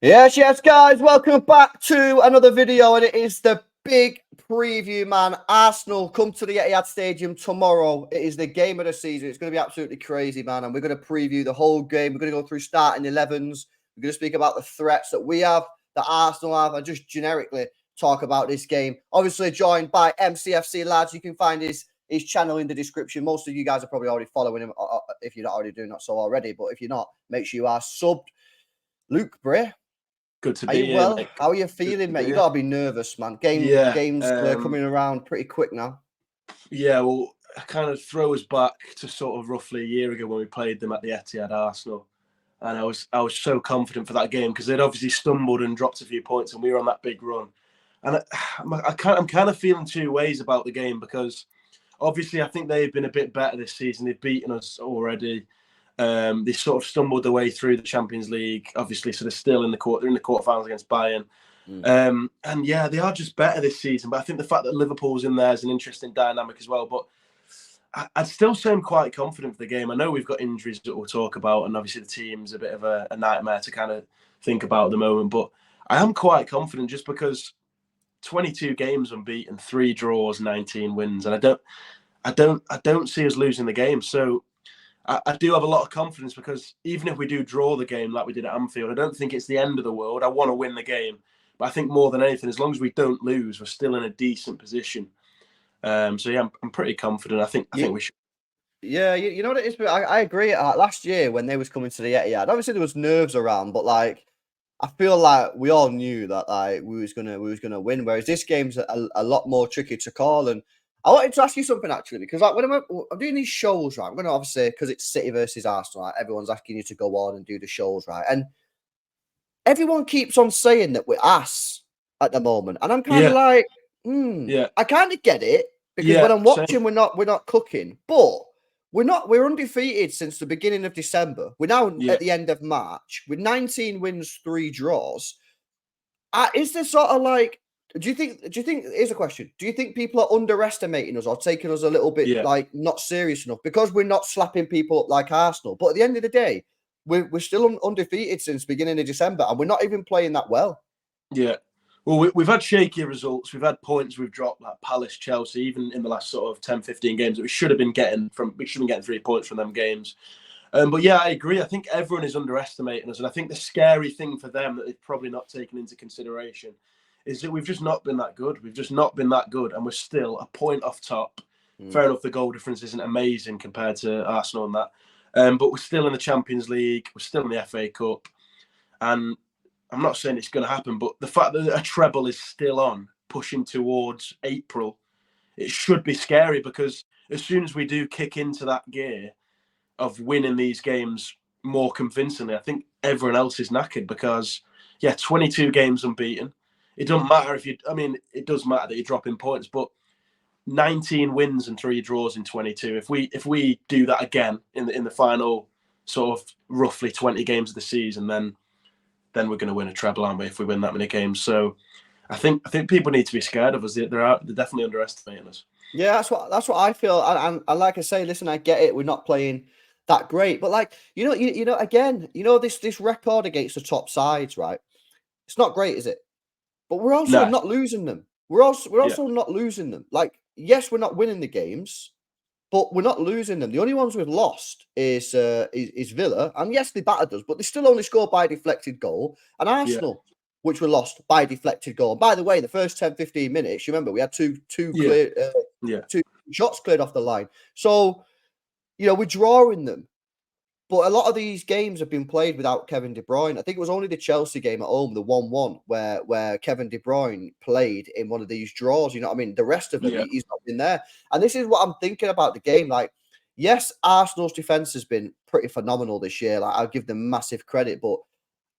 Yes, guys, welcome back to another video, and it is the big preview, man. Arsenal come to the Etihad Stadium tomorrow. It is the game of the season. It's going to be absolutely crazy, man, and we're going to preview the whole game. We're going to go through starting 11s. We're going to speak about the threats that we have, that Arsenal have, and just generically talk about this game. Obviously joined by MCFC Lads. You can find his channel in the description. Most of you guys are probably already following him if you're not already doing that so already, but if you're not, make sure you are subbed. Luke Bray. Good to Are be you here, well? mate. How are you feeling, mate? You gotta be nervous, man. Yeah, Games coming around pretty quick now. yeah. Well, I kind of throw us back to sort of roughly a year ago when we played them at the Etihad Arsenal, and I was so confident for that game because they'd obviously stumbled and dropped a few points, and we were on that big run. And I'm kind of feeling two ways about the game because obviously I think they've been a bit better this season. They've beaten us already. They sort of stumbled their way through the Champions League, obviously, so they're still in the quarterfinals against Bayern. And yeah, they are just better this season. But I think the fact that Liverpool's in there is an interesting dynamic as well. But I'd still say I'm quite confident for the game. I know we've got injuries that we'll talk about, and obviously the team's a bit of a nightmare to kind of think about at the moment. But I am quite confident just because 22 games unbeaten, 3 draws, 19 wins, and I don't see us losing the game. So I do have a lot of confidence because even if we do draw the game like we did at Anfield, I don't think it's the end of the world. I want to win the game. But I think more than anything, as long as we don't lose, we're still in a decent position. So yeah, I'm pretty confident. I think we should. Yeah, you know what it is. I agree. Last year when they was coming to the Etihad, obviously there was nerves around, but like I feel like we all knew that like we was gonna win. Whereas this game's a lot more tricky to call. And I wanted to ask you something actually because like when I'm doing these shows, right, I'm gonna obviously because it's City versus Arsenal, right, everyone's asking you to go on and do the shows, right, and everyone keeps on saying that we're ass at the moment, and I'm kind of Yeah, like, yeah, I kind of get it because yeah. when I'm Same. watching, we're not cooking, but we're undefeated since the beginning of December. We're now Yeah, at the end of March with 19 wins, 3 draws. Is there sort of like? Do you think? Here's a question: do you think people are underestimating us or taking us a little bit yeah, like not serious enough because we're not slapping people up like Arsenal? But at the end of the day, we're still undefeated since beginning of December, and we're not even playing that well. yeah. Well, we've had shaky results. We've had points we've dropped, like Palace, Chelsea, even in the last sort of 10, 15 games that we should have been getting from. We should have been getting 3 points from them games. But yeah, I agree. I think everyone is underestimating us. And I think the scary thing for them that they've probably not taken into consideration is that we've just not been that good. We've just not been that good. And we're still a point off top. Fair enough, the goal difference isn't amazing compared to Arsenal and that. But we're still in the Champions League. We're still in the FA Cup. And I'm not saying it's going to happen, but the fact that a treble is still on, pushing towards April, it should be scary because as soon as we do kick into that gear, of winning these games more convincingly, I think everyone else is knackered because, yeah, 22 games unbeaten. It doesn't matter if you, I mean, it does matter that you're dropping points, but 19 wins and 3 draws in 22. If we do that again in the final sort of roughly 20 games of the season, then we're going to win a treble, aren't we? If we win that many games, so I think people need to be scared of us. They're definitely underestimating us. Yeah, that's what I feel. And like I say, listen, I get it. We're not playing that great, but like you know, again, this record against the top sides, right? It's not great, is it? But we're also No, not losing them. We're yeah, also not losing them. Like, yes, we're not winning the games, but we're not losing them. The only ones we've lost is Villa, and yes, they battered us, but they still only scored by a deflected goal. And yeah, Arsenal, which were lost by a deflected goal. And by the way, the first 10, 15 minutes, you remember we had two yeah, clear yeah, two shots cleared off the line. So we're drawing them. But a lot of these games have been played without Kevin De Bruyne. I think it was only the Chelsea game at home, the 1-1, where Kevin De Bruyne played in one of these draws. You know what I mean? The rest of them, yeah, he's not been there. And this is what I'm thinking about the game. Like, yes, Arsenal's defense has been pretty phenomenal this year. Like, I'll give them massive credit, but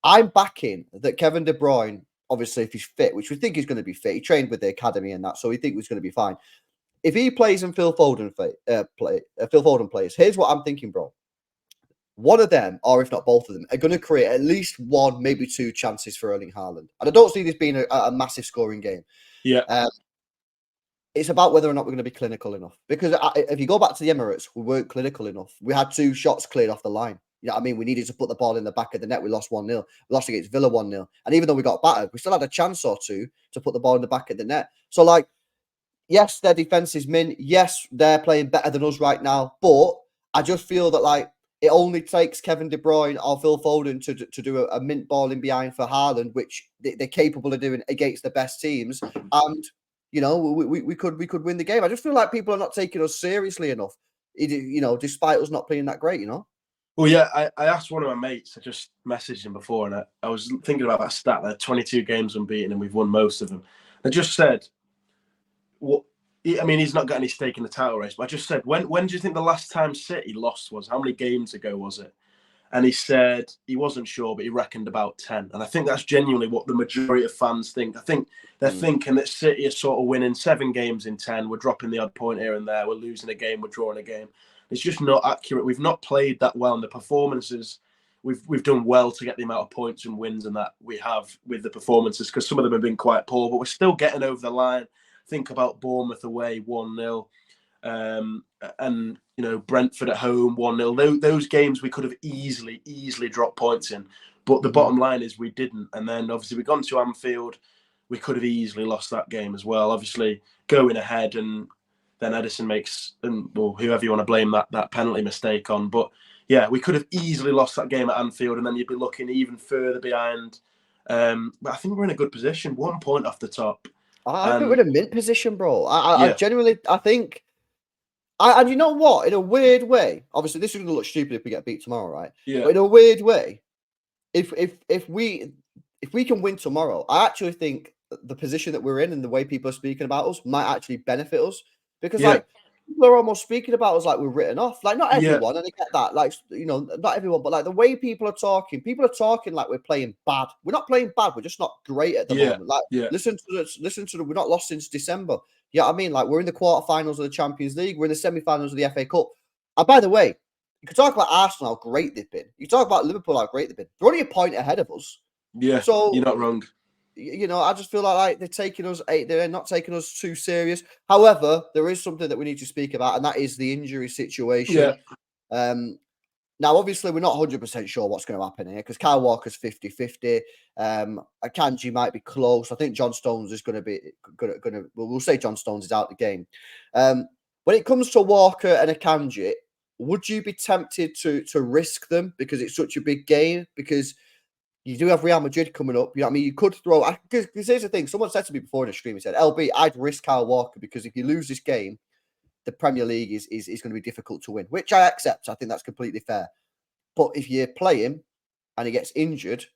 I'm backing that Kevin De Bruyne, obviously, if he's fit, which we think he's going to be fit, he trained with the academy and that, so we think he's going to be fine. If he plays and Phil Foden plays, here's what I'm thinking, bro. One of them, or if not both of them, are going to create at least one, maybe 2 chances for Erling Haaland. And I don't see this being a massive scoring game. yeah. It's about whether or not we're going to be clinical enough. Because if you go back to the Emirates, we weren't clinical enough. We had 2 shots cleared off the line. You know what I mean? We needed to put the ball in the back of the net. We lost 1-0. We lost against Villa 1-0. And even though we got battered, we still had a chance or two to put the ball in the back of the net. So, like, yes, their defense is mint. Yes, they're playing better than us right now. But I just feel that, like, it only takes Kevin De Bruyne or Phil Foden to do a mint ball in behind for Haaland, which they're capable of doing against the best teams. And, you know, we could win the game. I just feel like people are not taking us seriously enough, you know, despite us not playing that great, you know? Well, yeah, I asked one of my mates. I just messaged him before, and I was thinking about that stat. They're 22 games unbeaten, and we've won most of them. I just said, "What?" I mean, he's not got any stake in the title race. But I just said, when do you think the last time City lost was? How many games ago was it? And he said he wasn't sure, but he reckoned about 10. And I think that's genuinely what the majority of fans think. I think they're thinking that City are sort of winning 7 games in 10. We're dropping the odd point here and there. We're losing a game. We're drawing a game. It's just not accurate. We've not played that well. And the performances, we've done well to get the amount of points and wins and that we have with the performances, because some of them have been quite poor, but we're still getting over the line. Think about Bournemouth away, 1-0. And you know, Brentford at home 1-0. Those games we could have easily dropped points in, but the bottom line is we didn't. And then obviously we gone to Anfield, we could have easily lost that game as well. Obviously going ahead, and then Edison makes, or whoever you want to blame that penalty mistake on. But yeah, we could have easily lost that game at Anfield, and then you'd be looking even further behind. But I think we're in a good position, 1 point off the top. I think we're in a mint position, bro. I Yeah. genuinely, I think. And you know what? In a weird way, obviously this is going to look stupid if we get beat tomorrow, right? Yeah. But in a weird way, if we can win tomorrow, I actually think the position that we're in and the way people are speaking about us might actually benefit us, because Yeah. like people are almost speaking about us like we're written off. Like not Yeah. everyone, and I get that. Like, you know, not everyone, but like the way people are talking like we're playing bad. We're not playing bad. We're just not great at the Yeah. moment. Like Yeah. listen to the we're not lost since December. Yeah, I mean, like we're in the quarterfinals of the Champions League. We're in the semi-finals of the FA Cup. And by the way, you can talk about Arsenal, how great they've been. You talk about Liverpool, how great they've been. They're only a point ahead of us. Yeah. So You're not wrong. you know, I just feel like they're not taking us too serious. However, there is something that we need to speak about, and that is the injury situation. Yeah. Now, obviously, we're not 100% sure what's going to happen here, because Kyle Walker's 50-50. Akanji might be close. I think John Stones is going to we'll say John Stones is out the game. When it comes to Walker and Akanji, would you be tempted to risk them because it's such a big game? Because you do have Real Madrid coming up. You know what I mean? You could throw... Because here's the thing. Someone said to me before in the stream, he said, LB, I'd risk Kyle Walker, because if you lose this game, the Premier League is going to be difficult to win, which I accept. I think that's completely fair. But if you play him and he gets injured,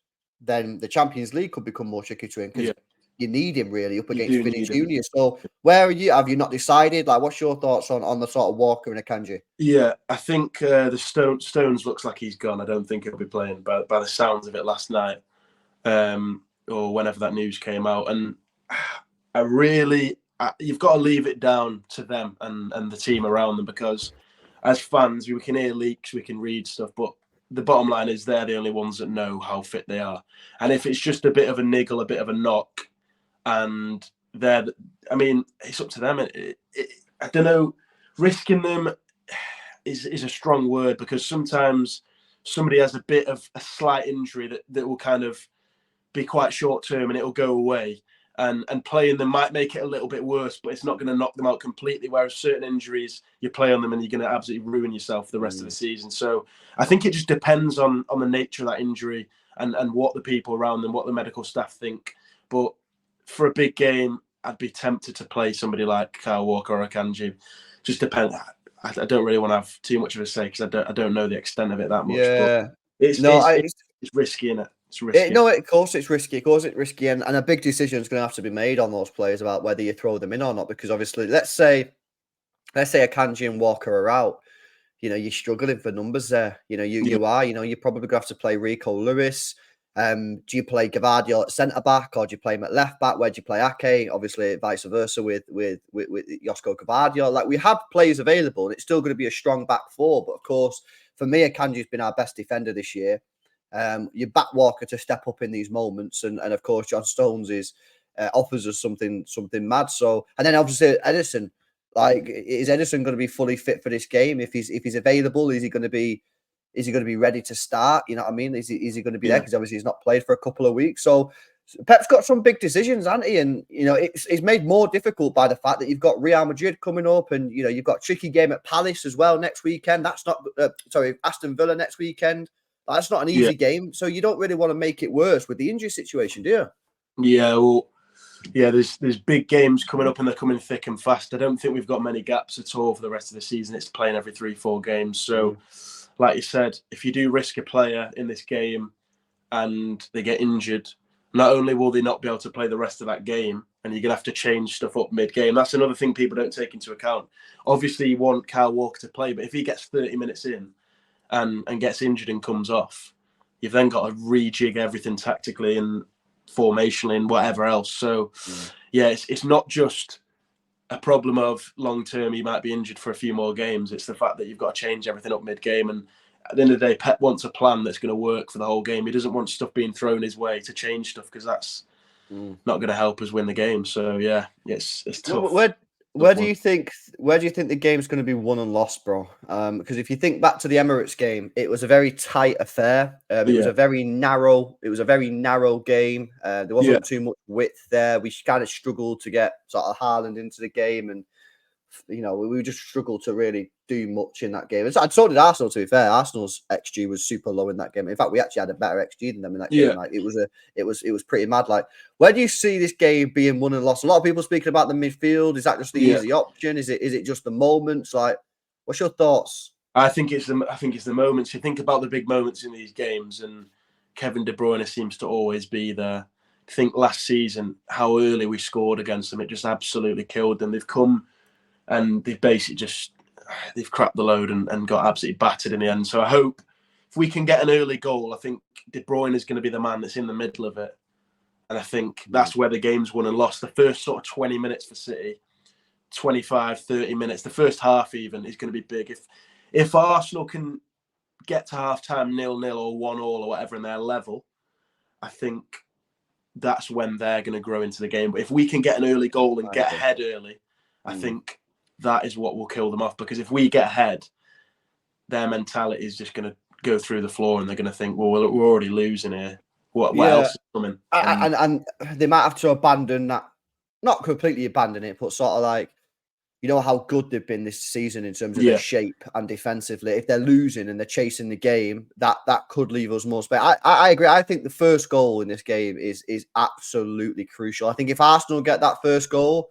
then the Champions League could become more tricky to him, because you need him really up against Vinny Jr. So where are you? Have you not decided? Like, what's your thoughts on the sort of Walker and Akanji? Yeah, I think the Stones looks like he's gone. I don't think he'll be playing by the sounds of it last night, or whenever that news came out. And you've got to leave it down to them and the team around them, because as fans, we can hear leaks, we can read stuff, but the bottom line is they're the only ones that know how fit they are. And if it's just a bit of a niggle, a bit of a knock, and it's up to them. I don't know, risking them is a strong word, because sometimes somebody has a bit of a slight injury that will kind of be quite short term and it'll go away. And playing them might make it a little bit worse, but it's not going to knock them out completely. Whereas certain injuries, you play on them and you're going to absolutely ruin yourself the rest of the season. So I think it just depends on the nature of that injury and what the people around them, what the medical staff think. But for a big game, I'd be tempted to play somebody like Kyle Walker or Akanji. Just depends. I don't really want to have too much of a say, because I don't know the extent of it that much. Yeah. But it's risky, isn't it? It's risky. No, of course it's risky. Of course it's risky, and a big decision is going to have to be made on those players about whether you throw them in or not. Because obviously, let's say Akanji and Walker are out. You know, you're struggling for numbers there. You know, you are. You know, you're probably going to have to play Rico Lewis. Do you play Gvardiol at centre back, or do you play him at left back? Where do you play Ake? Obviously, vice versa with Josko Gvardiol. Like, we have players available, and it's still going to be a strong back four. But of course, for me, Akanji's been our best defender this year. You back Walker to step up in these moments, and of course John Stones offers us something mad. So, and then obviously Edison, like, is Edison going to be fully fit for this game? If he's available, is he going to be Is he going to be ready to start? You know what I mean? Is he going to be there? Yeah. Because obviously he's not played for a couple of weeks. So Pep's got some big decisions, hasn't he? And, you know, it's made more difficult by the fact that you've got Real Madrid coming up and, you know, you've got a tricky game at Palace as well next weekend. That's not, Aston Villa next weekend. That's not an easy game. So you don't really want to make it worse with the injury situation, do you? Yeah, well, yeah, there's big games coming up and they're coming thick and fast. I don't think we've got many gaps at all for the rest of the season. It's playing every 3-4 games. So, like you said, if you do risk a player in this game and they get injured, not only will they not be able to play the rest of that game, and you're going to have to change stuff up mid-game. That's another thing people don't take into account. Obviously, you want Karl Walker to play, but if he gets 30 minutes in and gets injured and comes off, you've then got to rejig everything tactically and formationally and whatever else. So, yeah, it's not just a problem of long-term he might be injured for a few more games. It's the fact that you've got to change everything up mid-game. And at the end of the day, Pep wants a plan that's going to work for the whole game. He doesn't want stuff being thrown his way to change stuff because that's not going to help us win the game. So yeah, it's tough. Where do you think the game's going to be won and lost, bro? Because if you think back to the Emirates game, it was a very tight affair. It was a very narrow game. There wasn't too much width there. We kind of struggled to get sort of Haaland into the game, and you know, we just struggled to really do much in that game. And so did Arsenal, to be fair. Arsenal's XG was super low in that game. In fact, we actually had a better XG than them in that game. Like it was pretty mad. Like, where do you see this game being won and lost? A lot of people speaking about the midfield. Is that just the easy option? Is it just the moments? Like, what's your thoughts? I think it's the moments. You think about the big moments in these games, and Kevin De Bruyne seems to always be there. I think last season, how early we scored against them, it just absolutely killed them. They've come and they've basically they've crapped the load and got absolutely battered in the end. So I hope if we can get an early goal, I think De Bruyne is going to be the man that's in the middle of it. And I think that's where the game's won and lost. The first sort of 20 minutes for City, 25, 30 minutes, the first half even is going to be big. If Arsenal can get to half-time 0-0 or 1-1 or whatever in their level, I think that's when they're going to grow into the game. But if we can get an early goal and get ahead early, I think that is what will kill them off. Because if we get ahead, their mentality is just going to go through the floor and they're going to think, well, we're already losing here. What else is coming? And they might have to abandon that, not completely abandon it, but sort of like, you know how good they've been this season in terms of their shape and defensively. If they're losing and they're chasing the game, that could leave us more space. I agree. I think the first goal in this game is absolutely crucial. I think if Arsenal get that first goal,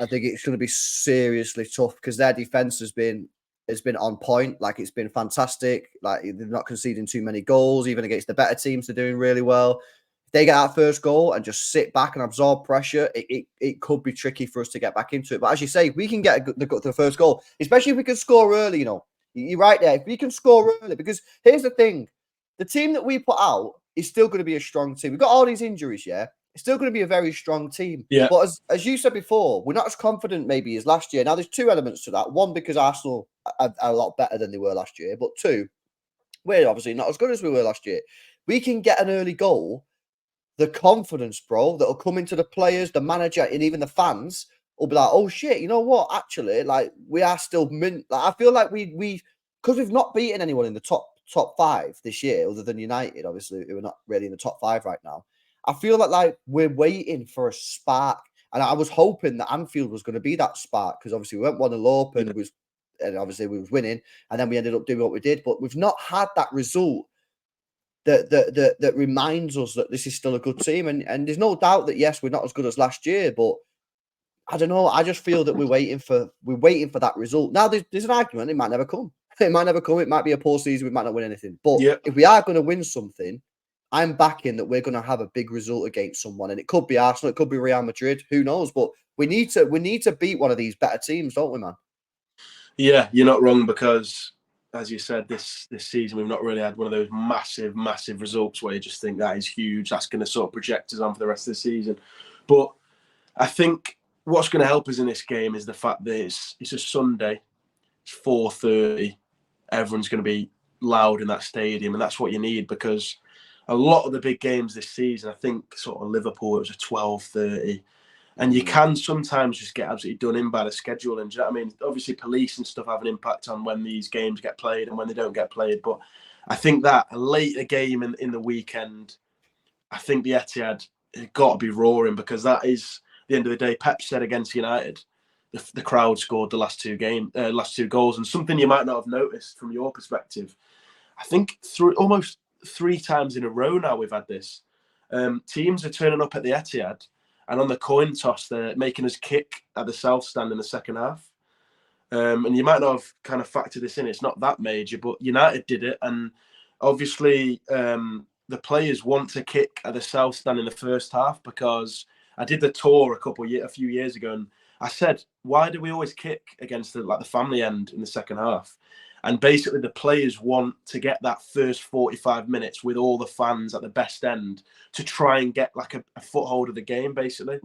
I think it's going to be seriously tough because their defense has been on point. Like, it's been fantastic. Like, they're not conceding too many goals, even against the better teams. They're doing really well. If they get that first goal and just sit back and absorb pressure, it could be tricky for us to get back into it. But as you say, we can get the first goal, especially if we can score early. You know, you're right there. If we can score early, because here's the thing: the team that we put out is still going to be a strong team. We've got all these injuries, it's still going to be a very strong team. Yeah. But as you said before, we're not as confident maybe as last year. Now, there's two elements to that. One, because Arsenal are a lot better than they were last year. But two, we're obviously not as good as we were last year. We can get an early goal. The confidence, bro, that will come into the players, the manager, and even the fans will be like, oh, shit, you know what? Actually, like, we are still mint. Like, I feel like we because we've not beaten anyone in the top five this year, other than United, obviously, who are not really in the top five right now. I feel like we're waiting for a spark. And I was hoping that Anfield was going to be that spark because obviously we went 1-0 up and obviously we was winning. And then we ended up doing what we did. But we've not had that result that reminds us that this is still a good team. And there's no doubt that, yes, we're not as good as last year. But I don't know. I just feel that we're waiting for that result. Now, there's an argument. It might never come. It might never come. It might be a poor season. We might not win anything. But if we are going to win something, I'm backing that we're going to have a big result against someone, and it could be Arsenal, it could be Real Madrid, who knows? But we need to beat one of these better teams, don't we, man? Yeah, you're not wrong because, as you said, this season we've not really had one of those massive results where you just think that is huge. That's going to sort of project us on for the rest of the season. But I think what's going to help us in this game is the fact that it's a Sunday, it's 4:30, everyone's going to be loud in that stadium, and that's what you need because a lot of the big games this season, I think sort of Liverpool, it was a 12:30. And you can sometimes just get absolutely done in by the schedule. And do you know what I mean? Obviously, police and stuff have an impact on when these games get played and when they don't get played. But I think that a later game in the weekend, I think the Etihad has got to be roaring, because that is, at the end of the day, Pep said against United, the crowd scored the last two goals. And something you might not have noticed from your perspective, I think through almost 3 times in a row now we've had this. Teams are turning up at the Etihad, and on the coin toss, they're making us kick at the South Stand in the second half. And you might not have kind of factored this in. It's not that major, but United did it. And obviously, the players want to kick at the South Stand in the first half, because I did the tour a few years ago, and I said, why do we always kick against the family end in the second half? And basically, the players want to get that first 45 minutes with all the fans at the best end to try and get like a foothold of the game, basically.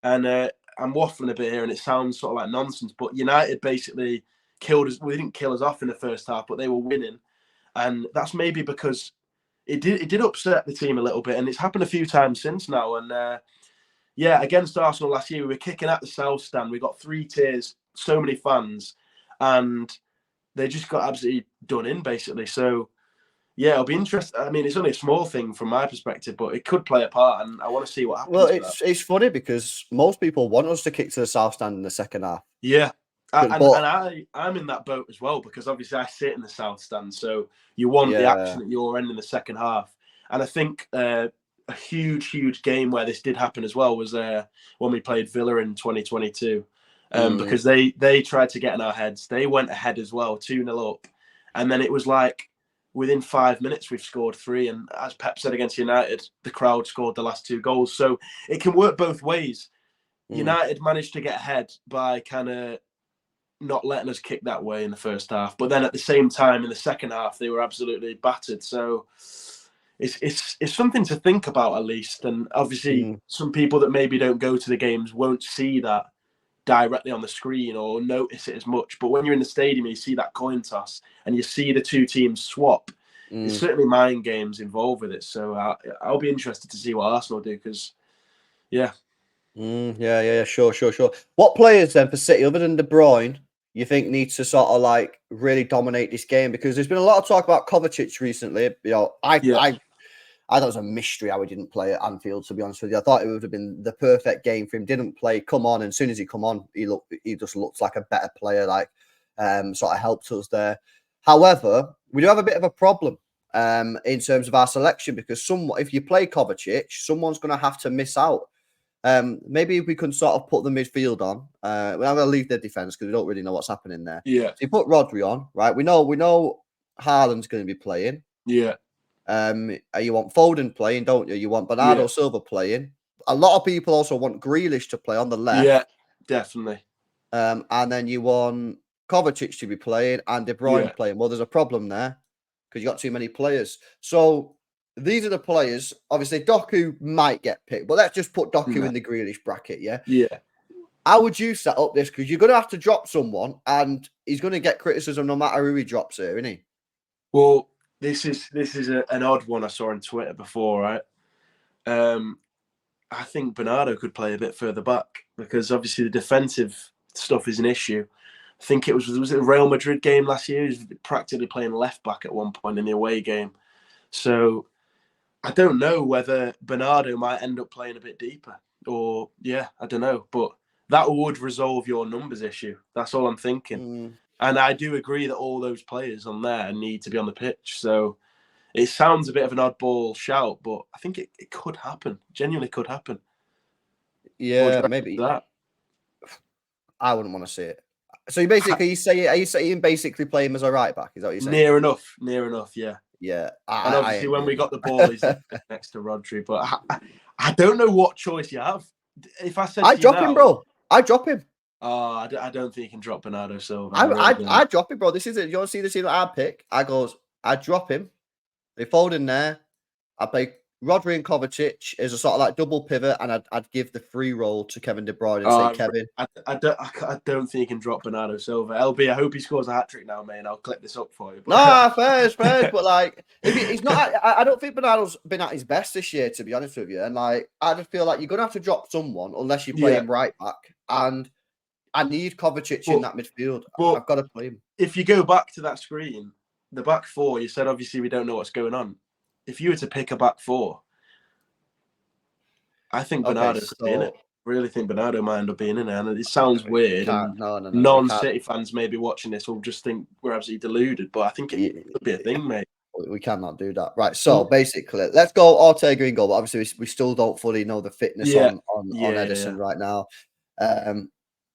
And I'm waffling a bit here, and it sounds sort of like nonsense, but United basically killed us. We didn't kill us off in the first half, but they were winning. And that's maybe because it did upset the team a little bit, and it's happened a few times since now. And yeah, against Arsenal last year, we were kicking at the South Stand. We got 3 tiers, so many fans, and they just got absolutely done in, basically. So, yeah, it'll be interesting. I mean, it's only a small thing from my perspective, but it could play a part, and I want to see what happens. Well, it's funny because most people want us to kick to the South Stand in the second half. Yeah. But I'm in that boat as well, because obviously I sit in the South Stand, so you want the action at your end in the second half. And I think a huge game where this did happen as well was when we played Villa in 2022. Because they tried to get in our heads. They went ahead as well, 2-0 up. And then it was like within 5 minutes, we've scored 3. And as Pep said against United, the crowd scored the last 2 goals. So it can work both ways. United managed to get ahead by kind of not letting us kick that way in the first half. But then at the same time, in the second half, they were absolutely battered. So it's something to think about, at least. And obviously, some people that maybe don't go to the games won't see that directly on the screen or notice it as much. But when you're in the stadium and you see that coin toss and you see the 2 teams swap, there's certainly mind games involved with it. So I'll be interested to see what Arsenal do, because, yeah. Sure. What players then for City, other than De Bruyne, you think needs to sort of like really dominate this game? Because there's been a lot of talk about Kovacic recently. You know, I thought it was a mystery how he didn't play at Anfield, to be honest with you. I thought it would have been the perfect game for him. Didn't play, come on, and as soon as he come on, he just looks like a better player, like sort of helped us there. However, we do have a bit of a problem in terms of our selection, because if you play Kovacic, someone's going to have to miss out. Maybe we can sort of put the midfield on. We're not going to leave the defense because we don't really know what's happening there. Yeah. So you put Rodri on, right? We know Haaland's going to be playing. Yeah. You want Foden playing, don't you? You want Bernardo Silva playing. A lot of people also want Grealish to play on the left. Yeah, definitely. And then you want Kovacic to be playing and De Bruyne playing. Well, there's a problem there because you got too many players. So these are the players. Obviously, Doku might get picked, but let's just put Doku in the Grealish bracket, yeah? Yeah. How would you set up this? Because you're going to have to drop someone, and he's going to get criticism no matter who he drops here, isn't he? Well, this is an odd one I saw on Twitter before, right? I think Bernardo could play a bit further back, because obviously the defensive stuff is an issue. I think was it a Real Madrid game last year? He was practically playing left back at one point in the away game. So I don't know whether Bernardo might end up playing a bit deeper, or I don't know. But that would resolve your numbers issue. That's all I'm thinking. And I do agree that all those players on there need to be on the pitch. So it sounds a bit of an oddball shout, but I think it could happen. Genuinely could happen. Yeah, maybe. That? I wouldn't want to see it. So you basically, are you saying basically play him as a right back? Is that what you're saying? Near enough, yeah. Yeah. And obviously when we got the ball, he's next to Rodri. But I don't know what choice you have. If I said I'd drop him, bro. I'd drop him. Oh, I don't think you can drop Bernardo Silva. I'd drop him, bro. This is it. You want to see the scene that I'd pick? I'd drop him. They fold in there. I play Rodri and Kovacic is a sort of like double pivot, and I'd give the free role to Kevin De Bruyne and say Kevin. I don't think he can drop Bernardo Silva. LB, I hope he scores a hat trick now, mate. I'll clip this up for you. Nah, fair, but like, if he's not, I don't think Bernardo's been at his best this year, to be honest with you. And like, I just feel like you're gonna have to drop someone unless you play him right back. And I need Kovacic in that midfield. I've got to play him. If you go back to that screen, the back four, you said obviously we don't know what's going on. If you were to pick a back four, I think Bernardo could be in it. Really think Bernardo might end up being in it. And it sounds weird. And non-City fans maybe watching this will just think we're absolutely deluded. But I think it could be a thing, mate. We cannot do that. Right. So basically, let's go Ortega in goal. But obviously, we still don't fully know the fitness on Edison right now.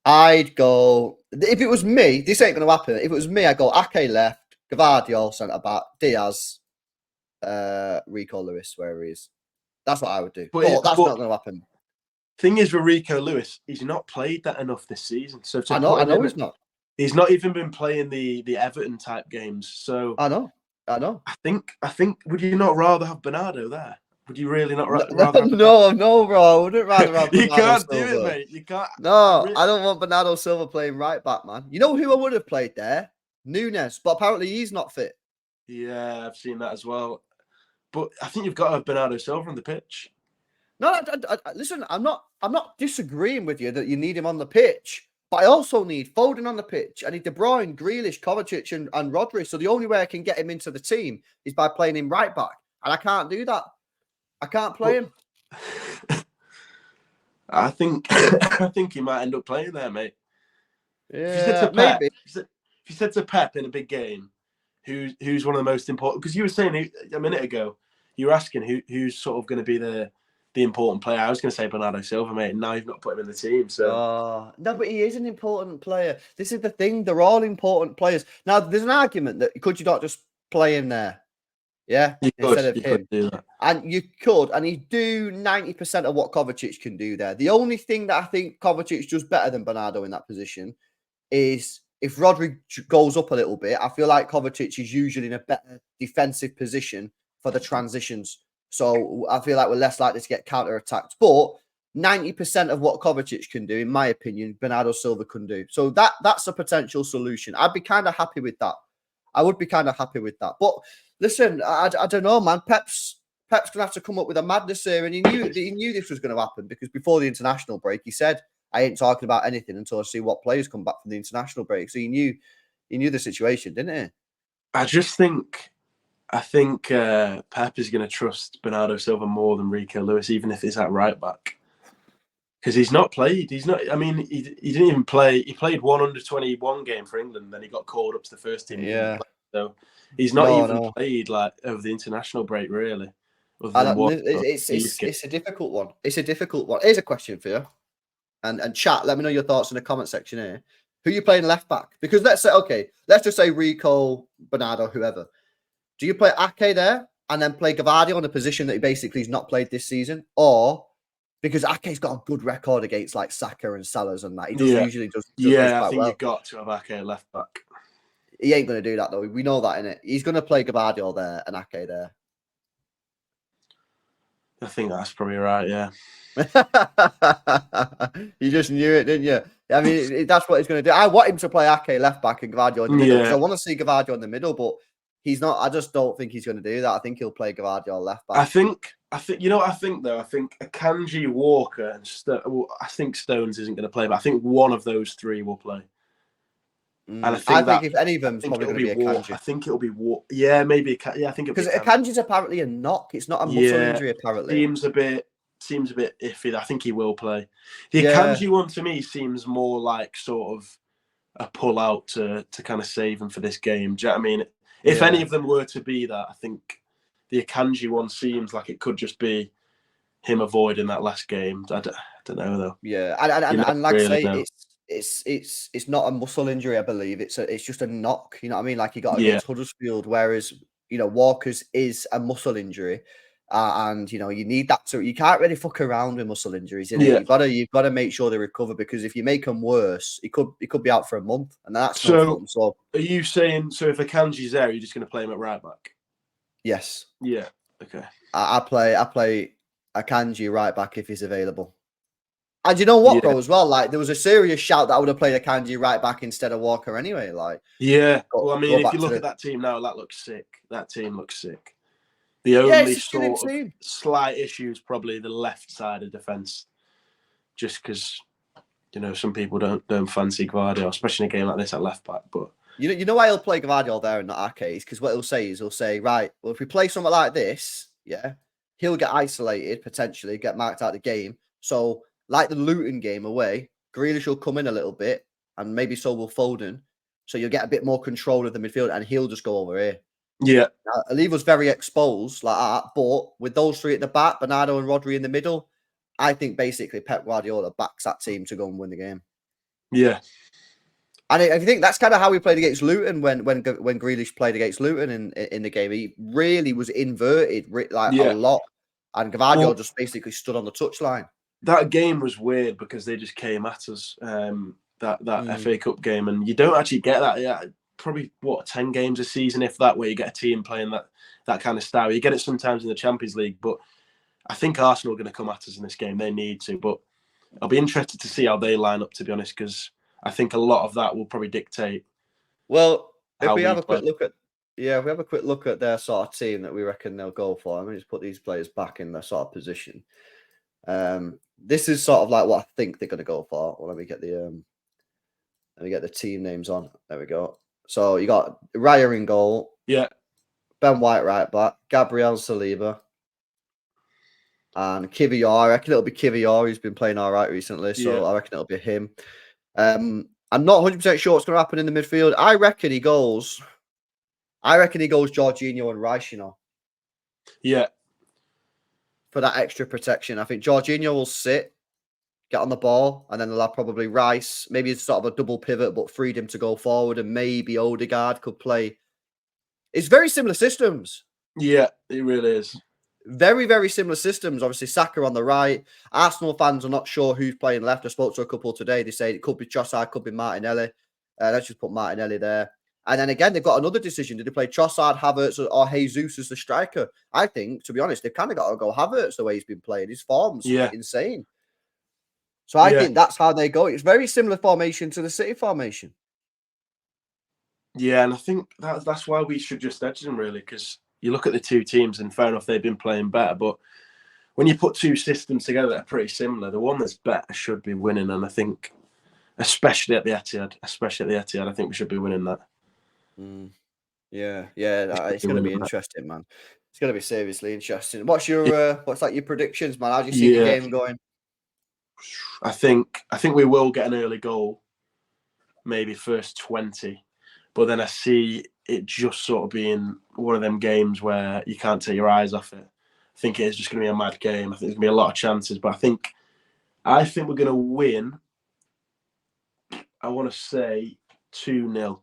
I'd go, if it was me, this ain't going to happen. If it was me, I'd go Ake left, Gvardiol centre back, Diaz, Rico Lewis, where he is. That's what I would do. But that's not going to happen. Thing is with Rico Lewis, he's not played that enough this season. So I know he's not. He's not even been playing the Everton type games. So I know. I think. Would you not rather have Bernardo there? Would you really not rather? No, bro. I wouldn't rather have Bernardo You can't Silva. do it, mate. You can't. No, I don't want Bernardo Silva playing right back, man. You know who I would have played there? Nunes, but apparently he's not fit. Yeah, I've seen that as well. But I think you've got to have Bernardo Silva on the pitch. No, listen, I'm not disagreeing with you that you need him on the pitch, but I also need Foden on the pitch. I need De Bruyne, Grealish, Kovacic, and Rodri. So the only way I can get him into the team is by playing him right back, and I can't do that. I can't play him. I think he might end up playing there, mate. Yeah, maybe. If you said to Pep in a big game, who's one of the most important? Because you were saying a minute ago, you were asking who's sort of going to be the important player. I was going to say Bernardo Silva, mate. And now you've not put him in the team. So no, but he is an important player. This is the thing; they're all important players. Now, there's an argument that could you not just play him there? Yeah, instead of him. Do that. And you could, and he'd do 90% of what Kovacic can do there. The only thing that I think Kovacic does better than Bernardo in that position is if Rodri goes up a little bit, I feel like Kovacic is usually in a better defensive position for the transitions. So I feel like we're less likely to get counter-attacked. But 90% of what Kovacic can do, in my opinion, Bernardo Silva can do. So that's a potential solution. I'd be kind of happy with that. I would be kind of happy with that. But listen, I don't know, man. Pep's going to have to come up with a madness here. And he knew this was going to happen because before the international break, he said, I ain't talking about anything until I see what players come back from the international break. So he knew the situation, didn't he? I think Pep is going to trust Bernardo Silva more than Rico Lewis, even if it's at right back. Because he's not played. He's not. I mean, he didn't even play. He played one under-21 game for England, then he got called up to the first team. Yeah. So he's not even played like over the international break, really. It's a difficult one. It's a difficult one. Here's a question for you, and chat. Let me know your thoughts in the comment section here. Who are you playing left back? Because let's just say Rico, Bernardo, whoever. Do you play Ake there and then play Gvardiol in a position that he basically has not played this season, or because Ake's got a good record against like Saka and Salahs and that he usually does I think you've got to have Ake left back. He ain't going to do that though. We know that, innit? He's going to play Gvardiol there and Ake there. I think that's probably right. Yeah. You just knew it, didn't you? I mean, that's what he's going to do. I want him to play Ake left back and Gvardiol in the middle. I want to see Gvardiol in the middle, but he's not. I just don't think he's going to do that. I think he'll play Gvardiol left back. I think. You know what I think though. I think Akanji, Walker, and I think Stones isn't going to play, but I think one of those three will play. And I think if any of them, it's probably going to be Akanji. I think it'll be Walker. Yeah, maybe. I think because Akanji's apparently a knock. It's not a muscle injury. Apparently, seems a bit iffy. I think he will play. The Akanji one to me seems more like sort of a pull out to kind of save him for this game. Do you know what I mean? If any of them were to be that, I think the Akanji one seems like it could just be him avoiding that last game. I don't know though. Yeah, and like really I say, it's not a muscle injury. I believe it's just a knock. You know what I mean? Like he got against Huddersfield, whereas Walker's is a muscle injury, and you need that. So you can't really fuck around with muscle injuries. You've got to make sure they recover because if you make them worse, it could be out for a month, and that's no fun. So are you saying if Akanji's there, you're just going to play him at right back? Yes. Yeah. Okay. I play Akanji right back if he's available. And you know what, Yeah, bro, as well, like, there was a serious shout that I would have played Akanji right back instead of Walker anyway. Like, yeah. Well, I mean, go if back you to look at the that team now, that looks sick. That team looks sick. The yeah, only it's a skilling sort of team. slight issue is probably the left side of defence, just because some people don't fancy Guardiola, especially in a game like this at left back. But You know why he'll play Gvardiol there in that our case? Because what he'll say, right, well, if we play something like this, yeah, he'll get isolated, potentially, get marked out of the game. So, like the Luton game away, Grealish will come in a little bit, and maybe so will Foden. So you'll get a bit more control of the midfield, and he'll just go over here. yeah, Now, Ali was very exposed like that, but with those three at the back, Bernardo and Rodri in the middle, I think basically Pep Guardiola backs that team to go and win the game. yeah, And I think that's kind of how we played against Luton when Grealish played against Luton in the game. He really was inverted like a yeah. lot, and Gvardiol Well, just basically stood on the touchline. that game was weird because they just came at us. That FA Cup game, and you don't actually get that. Yeah, probably 10 games a season, if that, where you get a team playing that kind of style. You get it sometimes in the Champions League, but I think Arsenal are going to come at us in this game. They need to, but I'll be interested to see how they line up, to be honest, because I think a lot of that will probably dictate. Well, if how we we have a quick play. look at if we have a quick look at their sort of team that we reckon they'll go for, let me just put these players back in their sort of position. This is sort of like what I think they're going to go for. Well, let me get the team names on. There we go. So you got Raya in goal. Yeah. Ben White right back. Gabriel Saliba. And Kivior. I reckon it'll be Kivior. He's been playing all right recently. So I reckon it'll be him. I'm not 100% sure what's going to happen in the midfield. I reckon he goes Jorginho and Rice, Yeah. for that extra protection. I think Jorginho will sit, get on the ball, and then they'll have probably Rice. Maybe it's sort of a double pivot, but freed him to go forward, and maybe Odegaard could play. It's very similar systems. Yeah, it really is. Very, very similar systems. Obviously, Saka on the right. Arsenal fans are not sure who's playing left. I spoke to a couple today. They say it could be Trossard, could be Martinelli. Let's just put Martinelli there. And then again, they've got another decision. Did they play Trossard, Havertz, or Jesus as the striker? I think, to be honest, they've kind of got to go Havertz the way he's been playing. His form's insane. So I think that's how they go. It's very similar formation to the City formation. Yeah, and I think that's why we should just edge them, really, because you look at the two teams, and fair enough, they've been playing better, but when you put two systems together that are pretty similar, the one that's better should be winning, and I think, especially at the Etihad, I think we should be winning that. Yeah, it's going to be interesting, man. It's going to be seriously interesting. What's your predictions, man? How do you see the game going? I think we will get an early goal, maybe first 20, but then I see it just sort of being one of them games where you can't take your eyes off it. I think it is just going to be a mad game. I think there's going to be a lot of chances, but I think we're going to win. I want to say 2-0.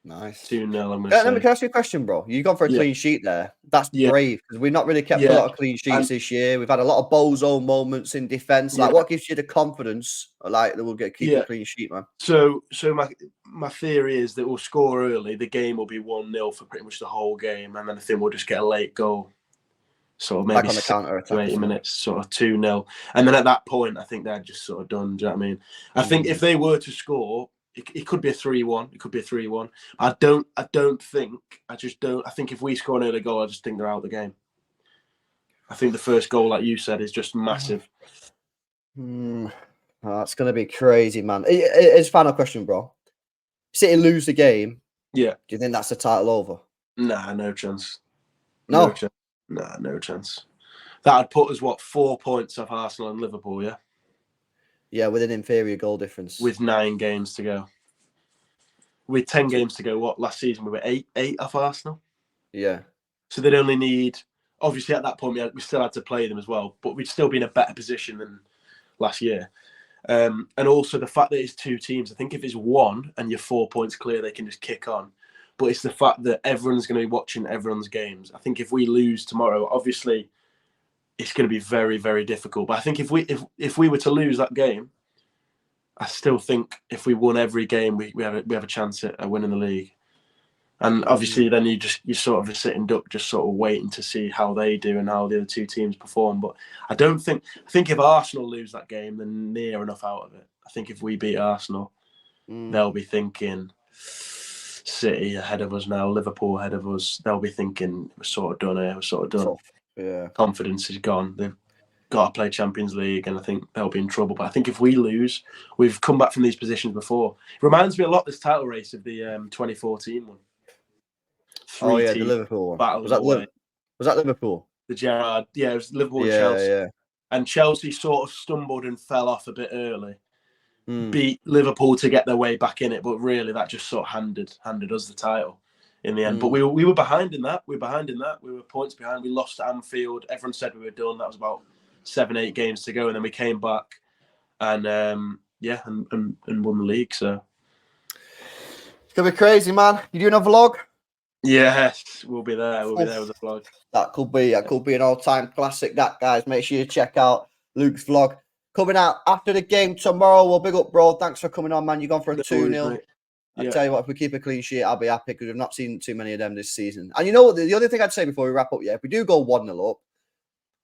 Nice. 2-0, I'm going to say. Let me ask you a question, bro. You've gone for a clean sheet there. That's brave, because we've not really kept a lot of clean sheets this year. We've had a lot of bozo moments in defence. Like, what gives you the confidence, like, that we'll keep a clean sheet, man? So my theory is that we'll score early. The game will be 1-0 for pretty much the whole game, and then I think we'll just get a late goal. So maybe like on the counter attack, 80 minutes, sort of 2-0. And then at that point, I think they're just sort of done. Do you know what I mean? I think if they were to score, it could be a 3-1. It could be a 3-1. I think if we score an early goal, I just think they're out of the game. I think the first goal, like you said, is just massive. That's going to be crazy, man. It's final question, bro. City lose the game. Yeah. Do you think that's the title over? Nah, no chance. No chance. Nah, no chance. That'd put us, 4 points off Arsenal and Liverpool, yeah? Yeah, with an inferior goal difference. With 9 games to go. With 10 games to go, last season we were 8 off Arsenal? Yeah. So they'd only need, obviously at that point we still had to play them as well, but we'd still be in a better position than last year. And also the fact that it's 2 teams, I think if it's 1 and you're 4 points clear, they can just kick on. But it's the fact that everyone's going to be watching everyone's games. I think if we lose tomorrow, obviously it's going to be very, very difficult. But I think if we were to lose that game, I still think if we won every game, we have a chance at winning the league. And obviously, then you sort of a sitting duck, just sort of waiting to see how they do and how the other two teams perform. But I think if Arsenal lose that game, they're near enough out of it. I think if we beat Arsenal, they'll be thinking City ahead of us now, Liverpool ahead of us. They'll be thinking we're sort of done here. We're sort of done. Yeah, confidence is gone. They've got to play Champions League, and I think they'll be in trouble. But I think if we lose, we've come back from these positions before. It reminds me a lot of this title race of the 2014 one. The Liverpool one. Battling away. Was that Liverpool? The Gerrard, it was Liverpool and Chelsea. Yeah. And Chelsea sort of stumbled and fell off a bit early. Beat Liverpool to get their way back in it, but really that just sort of handed us the title in the end. But we were behind in that. We were points behind. We lost at Anfield. Everyone said we were done. That was about 7-8 games to go, and then we came back and and won the league. So it's gonna be crazy, man. You doing a vlog? Yes, we'll be there. We'll be there with the vlog. That could be an all-time classic. That, guys, make sure you check out Luke's vlog coming out after the game tomorrow. Well, big up, bro. Thanks for coming on, man. You're gone for a 2-0. I tell you what, if we keep a clean sheet, I'll be happy because we've not seen too many of them this season. And you know what? The other thing I'd say before we wrap up, if we do go 1-0 up,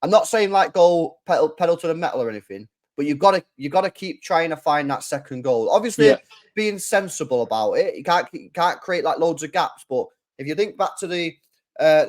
I'm not saying like go pedal to the metal or anything, but you've got to keep trying to find that second goal. Obviously, being sensible about it. You can't create like loads of gaps. But if you think back to the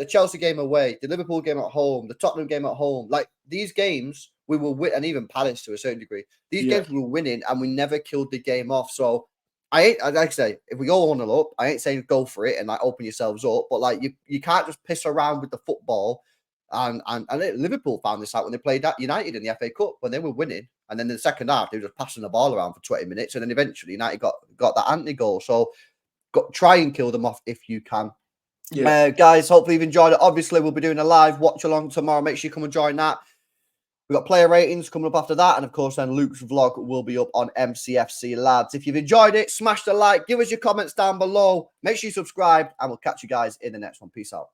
Chelsea game away, the Liverpool game at home, the Tottenham game at home, like these games we will win, and even Palace to a certain degree. These games we were winning, and we never killed the game off. So like I say, if we go 1-0 up, I ain't saying go for it and like open yourselves up, but like you can't just piss around with the football. And Liverpool found this out when they played at United in the FA Cup when they were winning, and then in the second half they were just passing the ball around for 20 minutes, and then eventually United got that anti goal. So try and kill them off if you can. Guys, hopefully you've enjoyed it. Obviously, we'll be doing a live watch along tomorrow. Make sure you come and join that. We've got player ratings coming up after that. And of course, then Luke's vlog will be up on MCFC, lads. If you've enjoyed it, smash the like, give us your comments down below. Make sure you subscribe, and we'll catch you guys in the next one. Peace out.